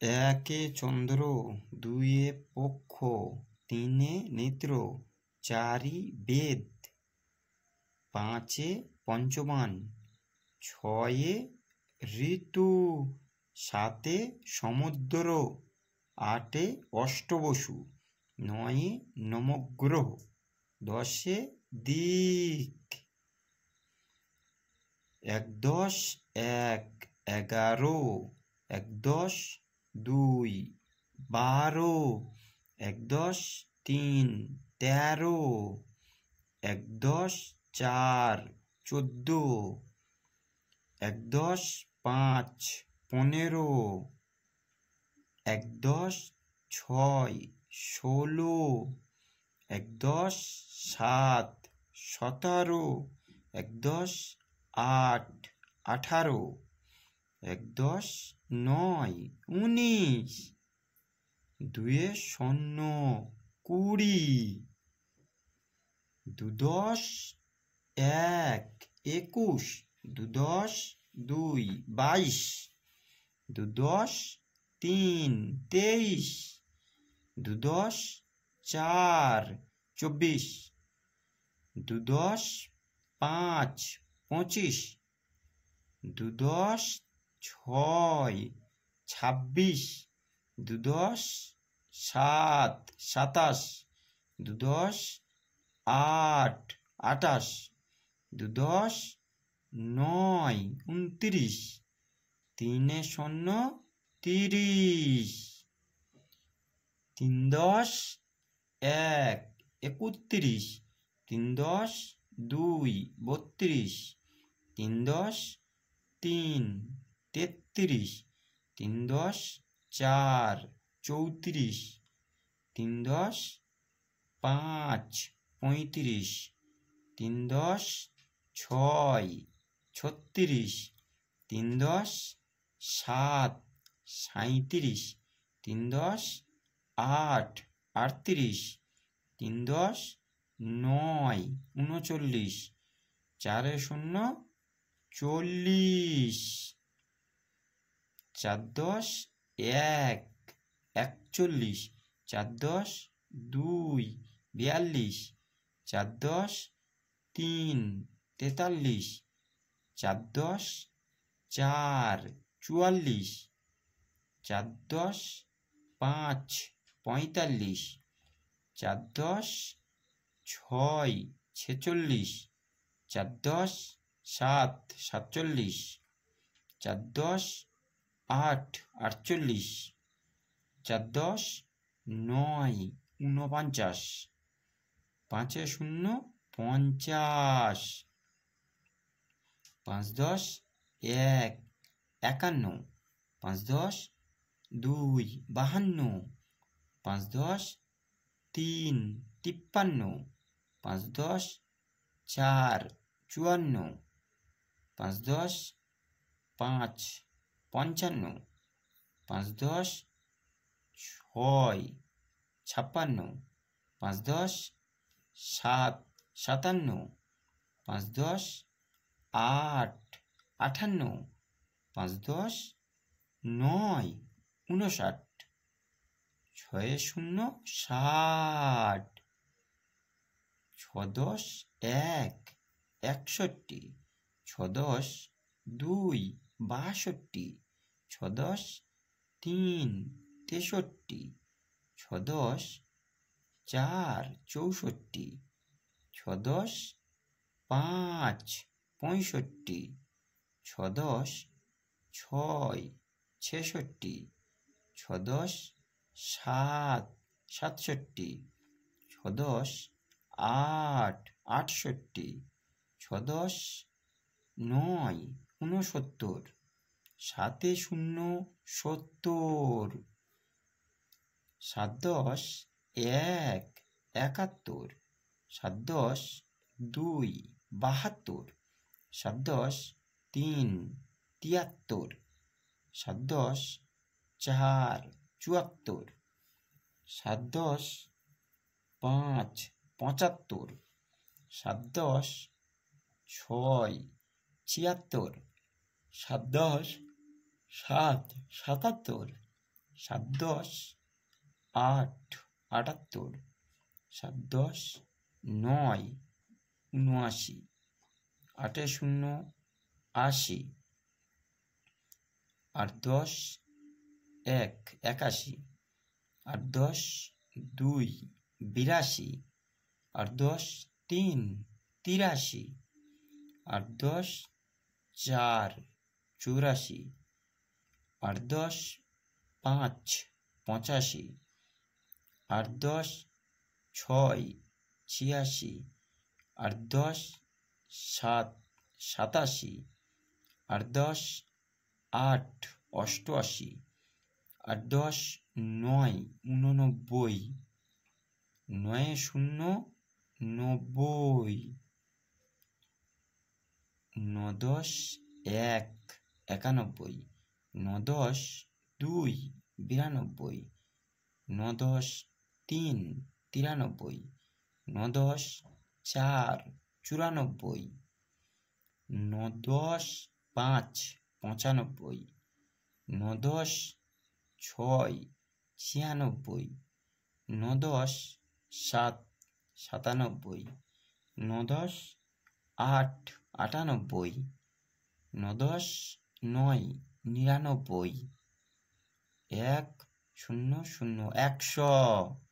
একে চন্দ্র, দুইয়ে পক্ষ, তিনে নেত্র, চারি বেদ, পাঁচে পঞ্চবান, ছয়ে ঋতু, সাতে সমুদ্র, আটে অষ্টবসু, নয়ে নবগ্রহ, দশে দিক। একদশ এক, 11, একদশ দুই, 12, একদশ তিন, 13, একদশ চার, 14, একদশ পাঁচ, 15, একদশ ছয়, 16, একদশ সাত, 17, একদশ আট, 18, একদশ নয়, 19, দুয়ে শূন্য, 20, দুদশ এক, 21, দুদশ দুই, 22, দুদশ তিন, 23, দুদশ চার, 24, দুদশ পাঁচ, 25, দুদশ ছয়, 26, দুদশ সাত, 27, দুদশ আট, 28, দুদশ নয়, 29, তিনে শূন্য, 30, তিনদশ এক, 31, তিনদশ দুই, 32, তিনদশ তিন, 33, তিনদশ চার, 34, তিনদশ পাঁচ, 35, তিনদশ ছয়, 36, তিনদশ সাত, 37, তিনদশ আট, 38, তিনদশ নয়, 39, চারে শূন্য, 40, চারদশ এক, 41, চারদশ দুই, 42, চারদশ তিন, 43, চারদশ চার, 44, চারদশ পাঁচ, 45, চারদশ ছয়, 46, চারদশ সাত, 47, চারদশ আট, 48, চারদশ নয়, 49, পাঁচে শূন্য, 50, পাঁচদশ এক, 51, পাঁচদশ দুই, 52, পাঁচদশ তিন, 53, পাঁচদশ চার, 54, পাঁচদশ পাঁচ, 55, পাঁচদশ ছয়, 56, পাঁচদশ সাত, 57, পাঁচদশ আট, 58, পাঁচদশ নয়, 59, ছয়ে শূন্য, 60, ছদশ এক, 61, ছদশ দুই, 62, ছদশ তিন, 63, ছদশ চার, 64, ছদশ পাঁচ, 65, ছদশ ছয়, 66, ছদশ সাত, 67, ছদশ আট, 68, ছদশ নয়, 69, সাতে শূন্য, 70, সাতদশ এক, 71, সাতদশ দুই, 72, সাতদশ তিন, 73, সাতদশ চার, 74, সাতদশ পাঁচ, 75, সাতদশ ছয়, 76, সাতদশ সাত, 77, সাত দশ আট, 78, সাত দশ নয়, 79, 8 শূন্য 80, 8 10 1, 81, 8 10 2, 82, 8 10 3, 83, 8 10 4, 84, 8 10 5, 85, 8 10 6, 86, 8 10 7, 87, 8 10 8, 88, 8 10 9, 89, 9 শূন্য 90, 9 10 1, 91, 9 10 2, 92, 9 10 3, 93, 9 10 4, 94, 9 10 5, 95, 9 10 6, 96, 9 10 7, 97, 9 10 8, 98, 9 10 9, 99, 1 0 0, 100।